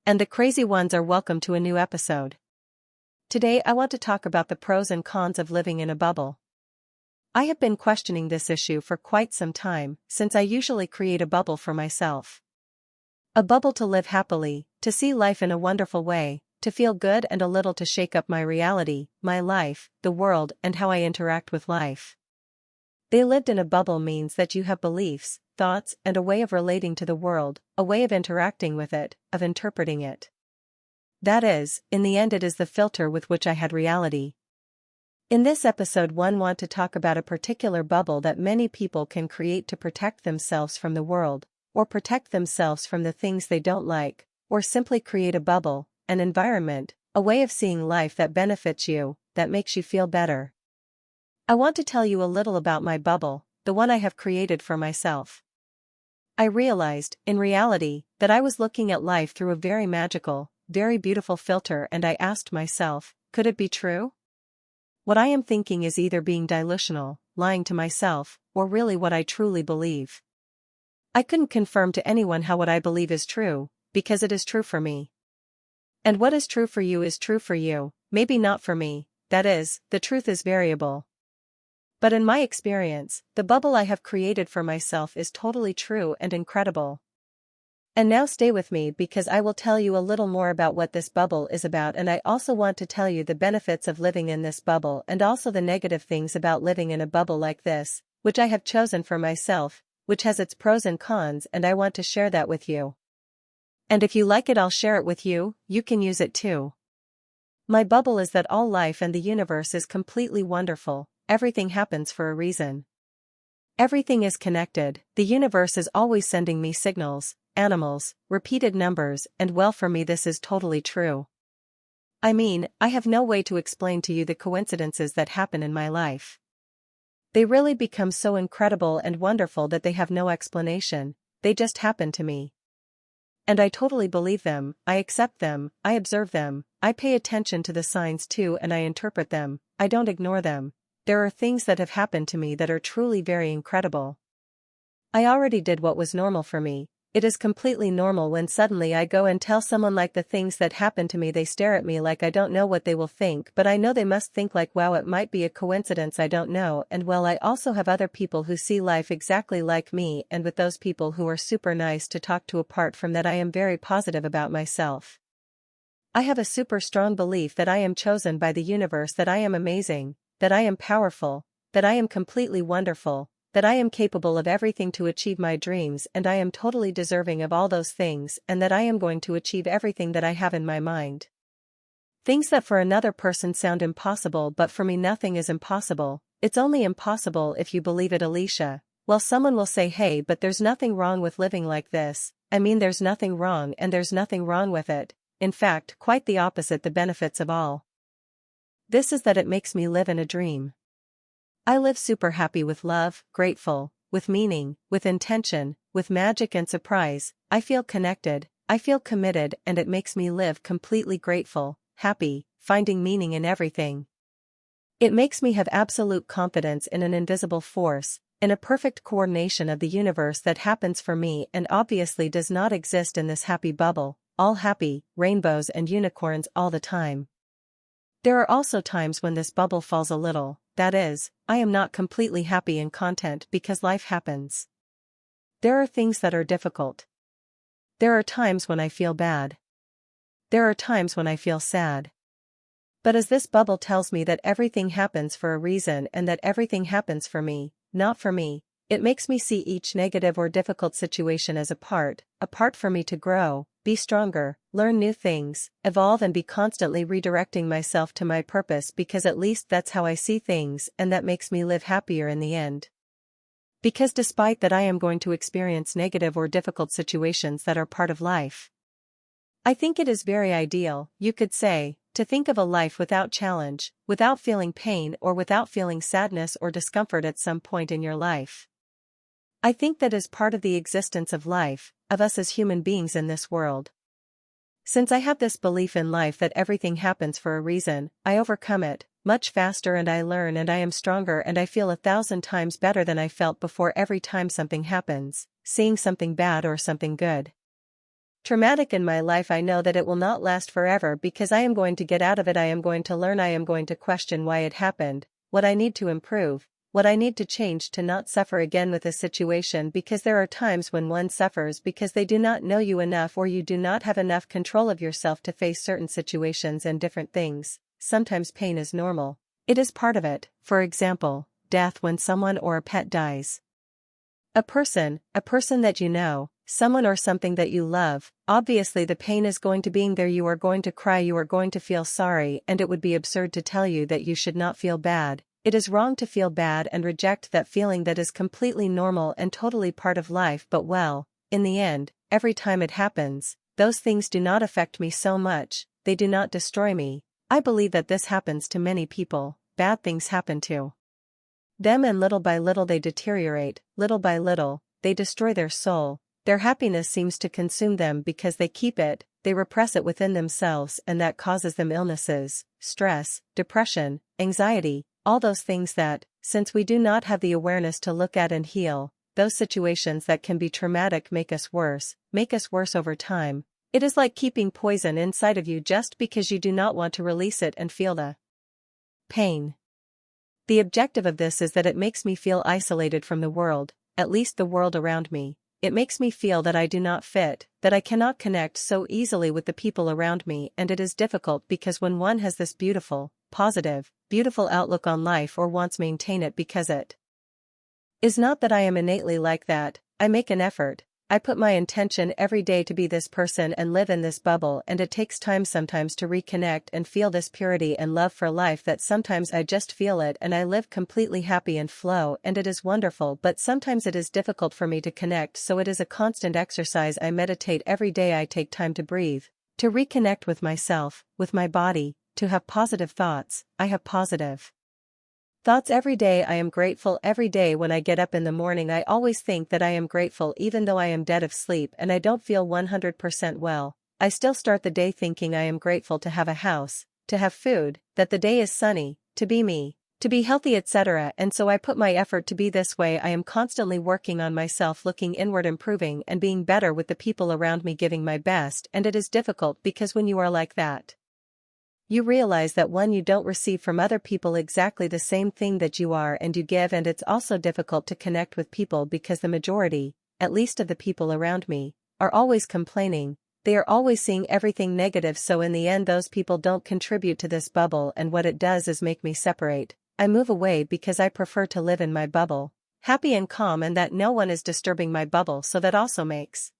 And the crazy ones are welcome to a new episode. Today I want to talk about the pros and cons of living in a bubble. I have been questioning this issue for quite some time, since I usually create a bubble for myself. A bubble to live happily, to see life in a wonderful way, to feel good and a little to shake up my reality, my life, the world and how I interact with life. They lived in a bubble means that you have beliefs, thoughts and a way of relating to the world, a way of interacting with it, of interpreting it. That is, in the end it is the filter with which I had reality. In this episode I want to talk about a particular bubble that many people can create to protect themselves from the world, or protect themselves from the things they don't like, or simply create a bubble, an environment, a way of seeing life that benefits you, that makes you feel better. I want to tell you a little about my bubble, the one I have created for myself. I realized, in reality, that I was looking at life through a very magical, very beautiful filter and I asked myself, could it be true? What I am thinking is either being delusional, lying to myself, or really what I truly believe. I couldn't confirm to anyone how what I believe is true, because it is true for me. And what is true for you is true for you, maybe not for me, that is, the truth is variable. But in my experience, the bubble I have created for myself is totally true and incredible. And now stay with me because I will tell you a little more about what this bubble is about, and I also want to tell you the benefits of living in this bubble and also the negative things about living in a bubble like this, which I have chosen for myself, which has its pros and cons, and I want to share that with you. And if you like it, I'll share it with you, you can use it too. My bubble is that all life and the universe is completely wonderful, everything happens for a reason. Everything is connected, the universe is always sending me signals, animals, repeated numbers, and well, for me this is totally true. I mean, I have no way to explain to you the coincidences that happen in my life. They really become so incredible and wonderful that they have no explanation, they just happen to me. And I totally believe them, I accept them, I observe them, I pay attention to the signs too and I interpret them, I don't ignore them. There are things that have happened to me that are truly very incredible. I already did what was normal for me. It is completely normal when suddenly I go and tell someone like the things that happen to me, they stare at me like I don't know what they will think, but I know they must think like, wow, it might be a coincidence, I don't know. And well, I also have other people who see life exactly like me, and with those people who are super nice to talk to. Apart from that, I am very positive about myself. I have a super strong belief that I am chosen by the universe, that I am amazing, that I am powerful, that I am completely wonderful, that I am capable of everything to achieve my dreams, and I am totally deserving of all those things, and that I am going to achieve everything that I have in my mind. Things that for another person sound impossible, but for me nothing is impossible. It's only impossible if you believe it, Alicia. Well, someone will say, hey, but there's nothing wrong with living like this. I mean, there's nothing wrong, and there's nothing wrong with it. In fact, quite the opposite, the benefits of all this is that it makes me live in a dream. I live super happy, with love, grateful, with meaning, with intention, with magic and surprise. I feel connected, I feel committed, and it makes me live completely grateful, happy, finding meaning in everything. It makes me have absolute confidence in an invisible force, in a perfect coordination of the universe that happens for me and obviously does not exist in this happy bubble, all happy, rainbows and unicorns all the time. There are also times when this bubble falls a little, that is, I am not completely happy and content because life happens. There are things that are difficult. There are times when I feel bad. There are times when I feel sad. But as this bubble tells me that everything happens for a reason and that everything happens for me, not for me, it makes me see each negative or difficult situation as a part for me to grow, be stronger, learn new things, evolve and be constantly redirecting myself to my purpose, because at least that's how I see things, and that makes me live happier in the end. Because despite that I am going to experience negative or difficult situations that are part of life. I think it is very ideal, you could say, to think of a life without challenge, without feeling pain or without feeling sadness or discomfort at some point in your life. I think that is part of the existence of life, of us as human beings in this world. Since I have this belief in life that everything happens for a reason, I overcome it much faster and I learn and I am stronger and I feel 1,000 times better than I felt before every time something happens, seeing something bad or something good. traumatic in my life. I know that it will not last forever because I am going to get out of it. I am going to learn. I am going to question why it happened, what I need to improve, what I need to change to not suffer again with a situation, because there are times when one suffers because they do not know you enough, or you do not have enough control of yourself to face certain situations and different things. Sometimes pain is normal. It is part of it. For example, death, when someone or a pet dies. A person that you know, someone or something that you love, obviously the pain is going to be there. You are going to cry, you are going to feel sorry, and it would be absurd to tell you that you should not feel bad. It is wrong to feel bad and reject that feeling. That is completely normal and totally part of life. But well, in the end, every time it happens, those things do not affect me so much, they do not destroy me. I believe that this happens to many people. Bad things happen to them, and little by little they deteriorate, little by little, they destroy their soul. Their happiness seems to consume them because they keep it, they repress it within themselves, and that causes them illnesses, stress, depression, anxiety, all those things that, since we do not have the awareness to look at and heal, those situations that can be traumatic make us worse over time. It is like keeping poison inside of you just because you do not want to release it and feel the pain. The objective of this is that it makes me feel isolated from the world, at least the world around me. It makes me feel that I do not fit, that I cannot connect so easily with the people around me, and it is difficult because when one has this beautiful, positive, beautiful outlook on life, or wants to maintain it, because it is not that I am innately like that. I make an effort. I put my intention every day to be this person and live in this bubble, and it takes time sometimes to reconnect and feel this purity and love for life, that sometimes I just feel it and I live completely happy and flow, and it is wonderful. But sometimes it is difficult for me to connect, so it is a constant exercise. I meditate every day. I take time to breathe, to reconnect with myself, with my body, to have positive thoughts. I have positive thoughts every day. I am grateful every day. When I get up in the morning, I always think that I am grateful even though I am dead of sleep and I don't feel 100% well. I still start the day thinking I am grateful to have a house, to have food, that the day is sunny, to be me, to be healthy, etc. And so I put my effort to be this way. I am constantly working on myself, looking inward, improving and being better with the people around me, giving my best. And it is difficult because when you are like that, you realize that one, you don't receive from other people exactly the same thing that you are and you give, and it's also difficult to connect with people because the majority, at least of the people around me, are always complaining. They are always seeing everything negative, so in the end those people don't contribute to this bubble, and what it does is make me separate. I move away because I prefer to live in my bubble, happy and calm, and that no one is disturbing my bubble, so that also makes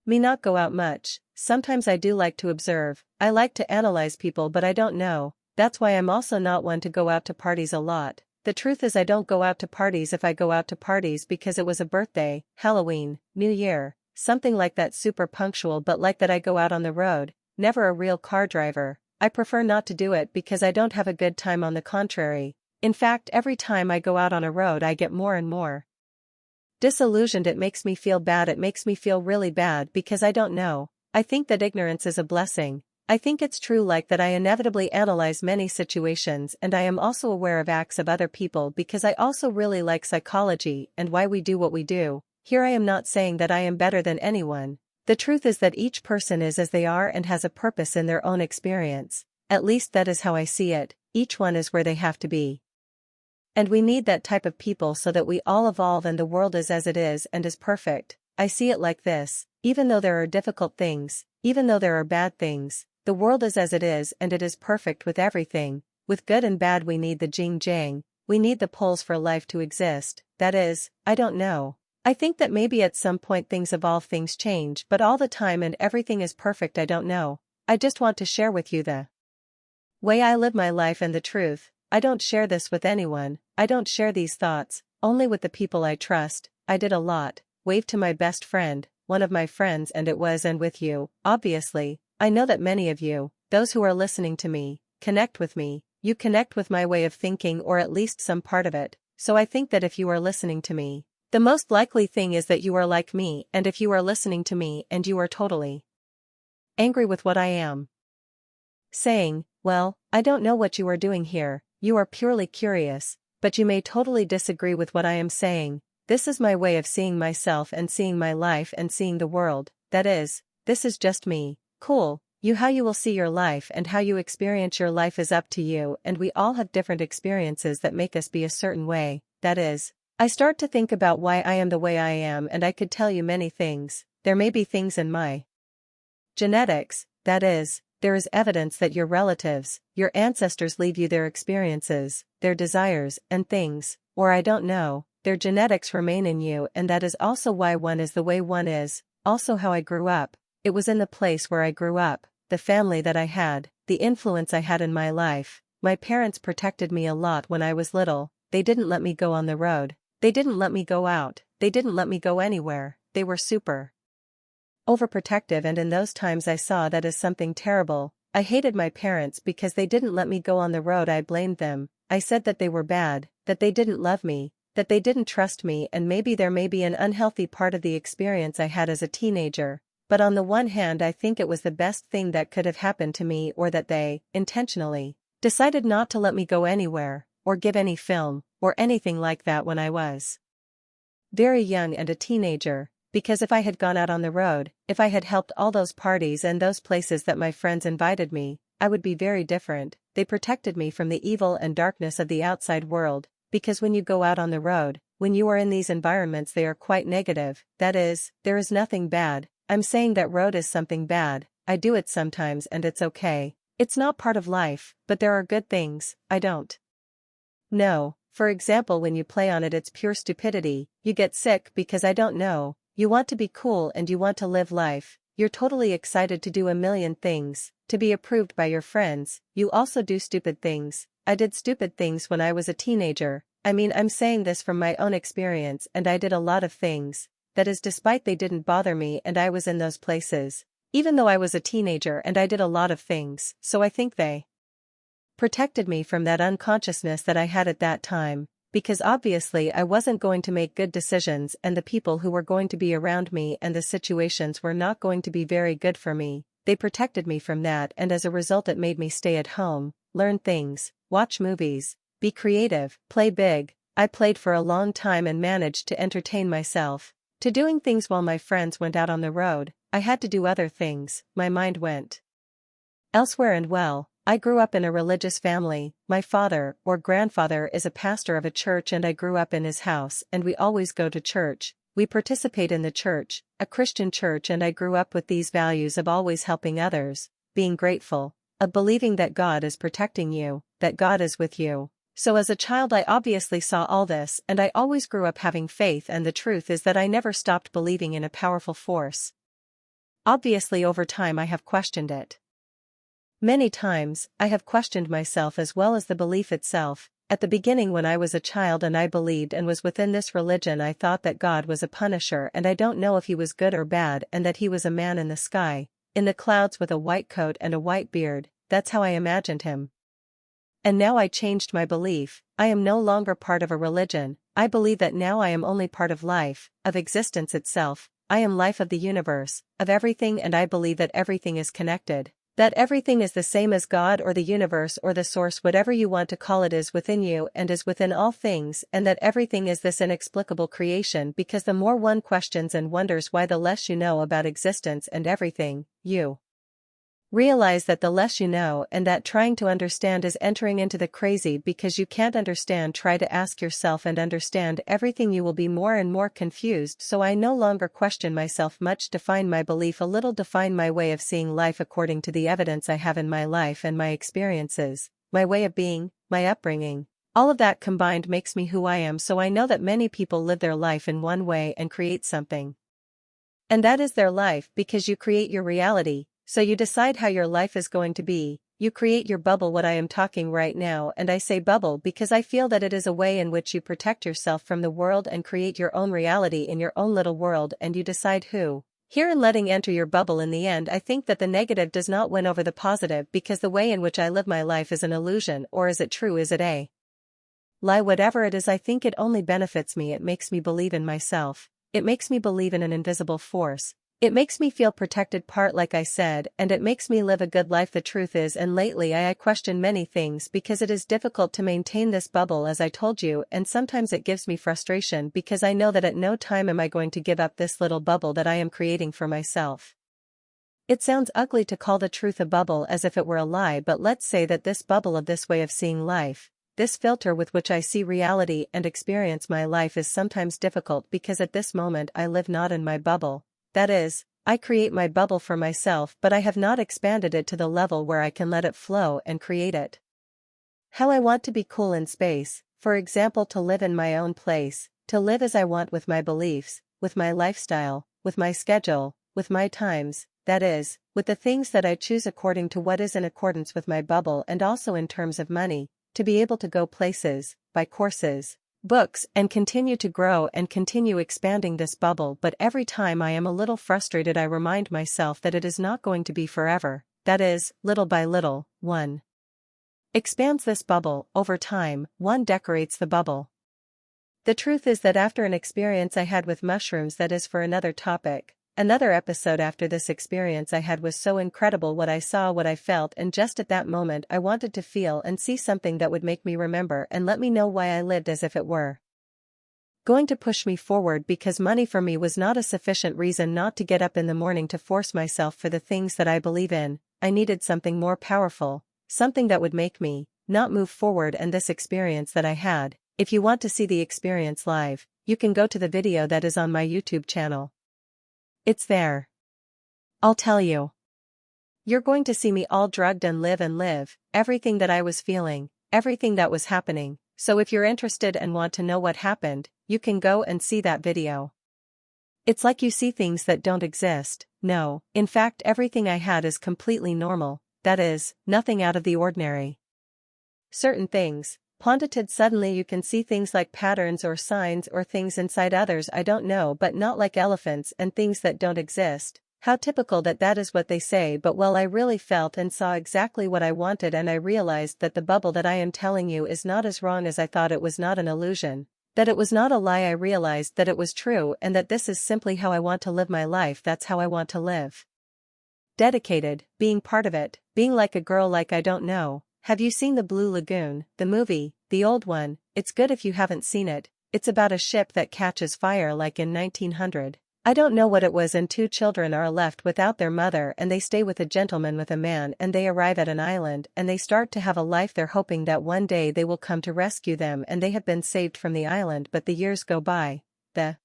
me not go out much. Sometimes I do like to observe, I like to analyze people, but I don't know. That's why I'm also not one to go out to parties a lot. The truth is I don't go out to parties. If I go out to parties because it was a birthday, Halloween, New Year, something like that, super punctual, but like that I go out on the road, never a real car driver. I prefer not to do it because I don't have a good time. On the contrary, in fact, every time I go out on a road I get more and more disillusioned. It makes me feel bad. It makes me feel really bad because I don't know. I think that ignorance is a blessing. I think it's true, like that I inevitably analyze many situations, and I am also aware of acts of other people because I also really like psychology and why we do what we do. Here I am not saying that I am better than anyone. The truth is that each person is as they are and has a purpose in their own experience. At least that is how I see it. Each one is where they have to be. And we need that type of people so that we all evolve and the world is as it is and is perfect. I see it like this: even though there are difficult things, even though there are bad things, the world is as it is and it is perfect with everything. With good and bad we need the yin yang, we need the poles for life to exist. That is, I don't know. I think that maybe at some point things evolve, things change, but all the time and everything is perfect, I don't know. I just want to share with you the way I live my life and the truth. I don't share this with anyone. I don't share these thoughts, only with the people I trust. I did a lot. Wave to my best friend, one of my friends, and it was, and with you, obviously. I know that many of you, those who are listening to me, connect with me. You connect with my way of thinking, or at least some part of it. So I think that if you are listening to me, the most likely thing is that you are like me, and if you are listening to me and you are totally angry with what I am saying, well, I don't know what you are doing here. You are purely curious, but you may totally disagree with what I am saying. This is my way of seeing myself and seeing my life and seeing the world. That is, this is just me. Cool. How you will see your life and how you experience your life is up to you, and we all have different experiences that make us be a certain way. That is, I start to think about why I am the way I am, and I could tell you many things. There may be things in my genetics, that is, there is evidence that your relatives, your ancestors leave you their experiences, their desires, and things, or I don't know, their genetics remain in you, and that is also why one is the way one is. Also how I grew up. It was in the place where I grew up, the family that I had, the influence I had in my life. My parents protected me a lot when I was little. They didn't let me go on the road. They didn't let me go out. They didn't let me go anywhere. They were super overprotective, and in those times I saw that as something terrible. I hated my parents because they didn't let me go on the road. I blamed them. I said that they were bad, that they didn't love me, that they didn't trust me, and maybe there may be an unhealthy part of the experience I had as a teenager. But on the one hand, I think it was the best thing that could have happened to me, or that they, intentionally, decided not to let me go anywhere, or give any film, or anything like that when I was very young and a teenager, because if I had gone out on the road, if I had helped all those parties and those places that my friends invited me, I would be very different. They protected me from the evil and darkness of the outside world, because when you go out on the road, when you are in these environments, they are quite negative. That is, there is nothing bad. I'm saying that road is something bad. I do it sometimes and it's okay. It's not part of life, but there are good things. I don't know. For example, when you play on it, it's pure stupidity. You get sick because I don't know. You want to be cool and you want to live life. You're totally excited to do a million things, to be approved by your friends. You also do stupid things. I did stupid things when I was a teenager. I mean, I'm saying this from my own experience, and I did a lot of things. That is, despite they didn't bother me and I was in those places. Even though I was a teenager and I did a lot of things, so I think they protected me from that unconsciousness that I had at that time, because obviously I wasn't going to make good decisions, and the people who were going to be around me and the situations were not going to be very good for me. They protected me from that, and as a result it made me stay at home, learn things, watch movies, be creative, play big. I played for a long time and managed to entertain myself. To doing things while my friends went out on the road, I had to do other things. My mind went elsewhere, and well, I grew up in a religious family. My father, or grandfather, is a pastor of a church, and I grew up in his house, and we always go to church. We participate in the church, a Christian church, and I grew up with these values of always helping others, being grateful, of believing that God is protecting you, that God is with you. So as a child I obviously saw all this, and I always grew up having faith, and the truth is that I never stopped believing in a powerful force. Obviously over time I have questioned it. Many times, I have questioned myself as well as the belief itself. At the beginning, when I was a child and I believed and was within this religion, I thought that God was a punisher, and I don't know if he was good or bad, and that he was a man in the sky, in the clouds with a white coat and a white beard. That's how I imagined him. And now I changed my belief. I am no longer part of a religion. I believe that now I am only part of life, of existence itself. I am life of the universe, of everything, and I believe that everything is connected. That everything is the same as God or the universe or the source, whatever you want to call it, is within you and is within all things, and that everything is this inexplicable creation, because the more one questions and wonders why, the less you know about existence and everything. You realize that the less you know, and that trying to understand is entering into the crazy, because you can't understand. Try to ask yourself and understand everything, you will be more and more confused. So I no longer question myself much, define my belief a little, define my way of seeing life according to the evidence I have in my life and my experiences, my way of being, my upbringing. All of that combined makes me who I am. So I know that many people live their life in one way and create something, and that is their life, because you create your reality. So you decide how your life is going to be. You create your bubble, what I am talking right now, and I say bubble because I feel that it is a way in which you protect yourself from the world and create your own reality in your own little world, and you decide who here in letting enter your bubble. In the end, I think that the negative does not win over the positive, because the way in which I live my life is an illusion. Or is it true? Is it a lie? Whatever it is, I think it only benefits me. It makes me believe in myself. It makes me believe in an invisible force. It makes me feel protected, part like I said, and it makes me live a good life. The truth is, and lately I question many things, because it is difficult to maintain this bubble, as I told you, and sometimes it gives me frustration, because I know that at no time am I going to give up this little bubble that I am creating for myself. It sounds ugly to call the truth a bubble as if it were a lie, but let's say that this bubble of this way of seeing life, this filter with which I see reality and experience my life is sometimes difficult because at this moment I live not in my bubble. That is, I create my bubble for myself, but I have not expanded it to the level where I can let it flow and create it. How I want to be cool in space, for example, to live in my own place, to live as I want with my beliefs, with my lifestyle, with my schedule, with my times, that is, with the things that I choose according to what is in accordance with my bubble and also in terms of money, to be able to go places, buy courses, books and continue to grow and continue expanding this bubble. But every time I am a little frustrated I remind myself that it is not going to be forever, that is, little by little, one expands this bubble, over time, one decorates the bubble. The truth is that after an experience I had with mushrooms, that is for another topic, another episode, after this experience I had was so incredible, what I saw, what I felt, and just at that moment I wanted to feel and see something that would make me remember and let me know why I lived as if it were going to push me forward, because money for me was not a sufficient reason not to get up in the morning to force myself for the things that I believe in. I needed something more powerful, something that would make me not move forward, and this experience that I had, if you want to see the experience live, you can go to the video that is on my YouTube channel. It's there. I'll tell you. You're going to see me all drugged and live, everything that I was feeling, everything that was happening. So if you're interested and want to know what happened, you can go and see that video. It's like you see things that don't exist. No, in fact everything I had is completely normal, that is, nothing out of the ordinary. Certain things, planted suddenly you can see things like patterns or signs or things inside others I don't know, but not like elephants and things that don't exist. How typical that is what they say, but well, I really felt and saw exactly what I wanted, and I realized that the bubble that I am telling you is not as wrong as I thought. It was not an illusion, that it was not a lie. I realized that it was true and that this is simply how I want to live my life. That's how I want to live. Dedicated, being part of it, being like a girl like I don't know. Have you seen The Blue Lagoon, the movie, the old one? It's good if you haven't seen it. It's about a ship that catches fire like in 1900. I don't know what it was, and two children are left without their mother, and they stay with a gentleman, with a man, and they arrive at an island and they start to have a life there, hoping that one day they will come to rescue them and they have been saved from the island. But the years go by, the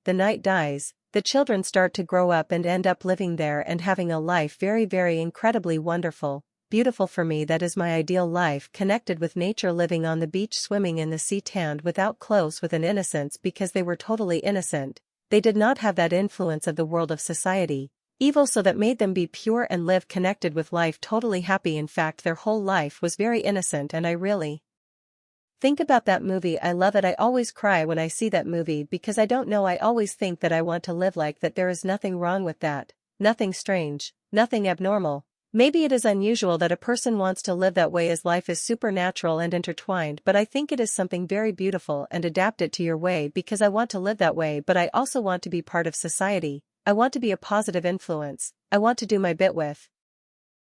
night dies, the children start to grow up and end up living there and having a life very, very incredibly wonderful. Beautiful for me, that is my ideal life, connected with nature, living on the beach, swimming in the sea, tanned without clothes, with an innocence because they were totally innocent. They did not have that influence of the world of society, evil, so that made them be pure and live connected with life, totally happy. In fact, their whole life was very innocent, and I really think about that movie. I love it. I always cry when I see that movie because I don't know, I always think that I want to live like that. There is nothing wrong with that, nothing strange, nothing abnormal. Maybe it is unusual that a person wants to live that way, as life is supernatural and intertwined, but I think it is something very beautiful, and adapt it to your way, because I want to live that way, but I also want to be part of society. I want to be a positive influence. I want to do my bit with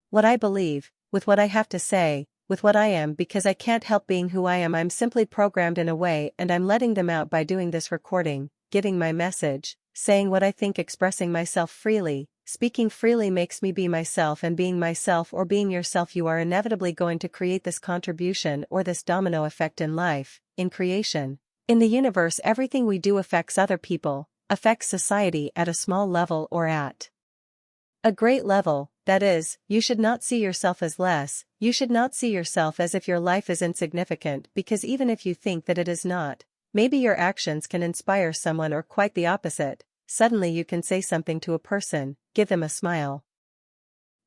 what I believe, with what I have to say, with what I am, because I can't help being who I am. I'm simply programmed in a way, and I'm letting them out by doing this recording, giving my message, saying what I think, expressing myself freely. Speaking freely makes me be myself, and being myself, or being yourself, you are inevitably going to create this contribution or this domino effect in life, in creation, in the universe. Everything we do affects other people, affects society at a small level or at a great level. That is, you should not see yourself as less, you should not see yourself as if your life is insignificant, because even if you think that it is not, maybe your actions can inspire someone, or quite the opposite. Suddenly you can say something to a person, give them a smile,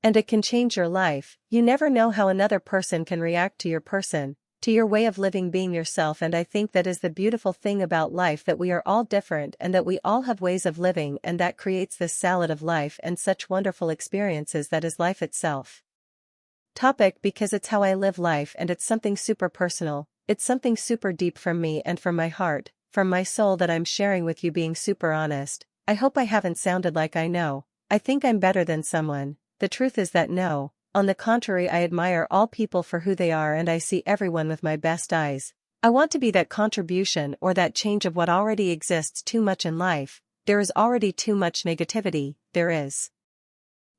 and it can change your life. You never know how another person can react to your person, to your way of living, being yourself. And I think that is the beautiful thing about life, that we are all different and that we all have ways of living, and that creates this salad of life and such wonderful experiences that is life itself. Because it's how I live life, and it's something super personal, it's something super deep from me and from my heart, from my soul, that I'm sharing with you, being super honest. I hope I haven't sounded like I know. I think I'm better than someone. The truth is that no, on the contrary, I admire all people for who they are, and I see everyone with my best eyes. I want to be that contribution or that change of what already exists too much in life. There is already too much negativity, there is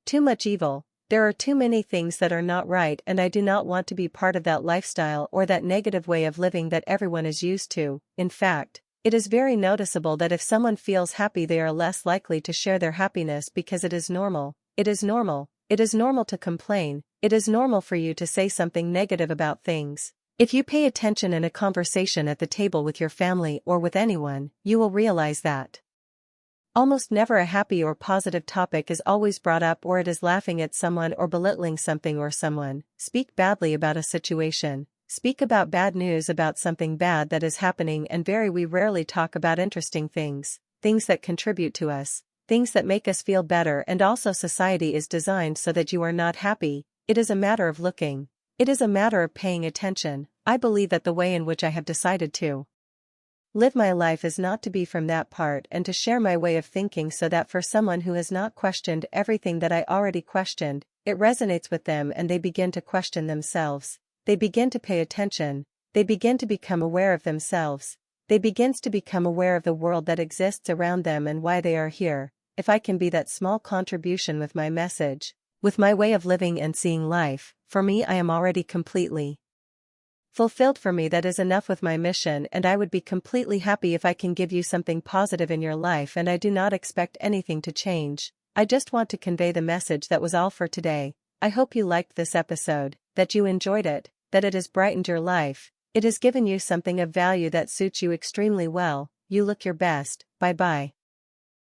too much evil. There are too many things that are not right, and I do not want to be part of that lifestyle or that negative way of living that everyone is used to. In fact, it is very noticeable that if someone feels happy, they are less likely to share their happiness because it is normal. It is normal. It is normal to complain. It is normal for you to say something negative about things. If you pay attention in a conversation at the table with your family or with anyone, you will realize that almost never a happy or positive topic is always brought up, or it is laughing at someone or belittling something or someone. Speak badly about a situation. Speak about bad news about something bad that is happening, and we rarely talk about interesting things, things that contribute to us, things that make us feel better. And also, society is designed so that you are not happy. It is a matter of looking. It is a matter of paying attention. I believe that the way in which I have decided to live my life is not to be from that part, and to share my way of thinking so that for someone who has not questioned everything that I already questioned, it resonates with them and they begin to question themselves. They begin to pay attention. They begin to become aware of themselves. They begin to become aware of the world that exists around them and why they are here. If I can be that small contribution with my message, with my way of living and seeing life, for me, I am already completely fulfilled. For me, that is enough with my mission, and I would be completely happy if I can give you something positive in your life, and I do not expect anything to change. I just want to convey the message. That was all for today. I hope you liked this episode, that you enjoyed it, that it has brightened your life. It has given you something of value that suits you extremely well. You look your best. Bye bye.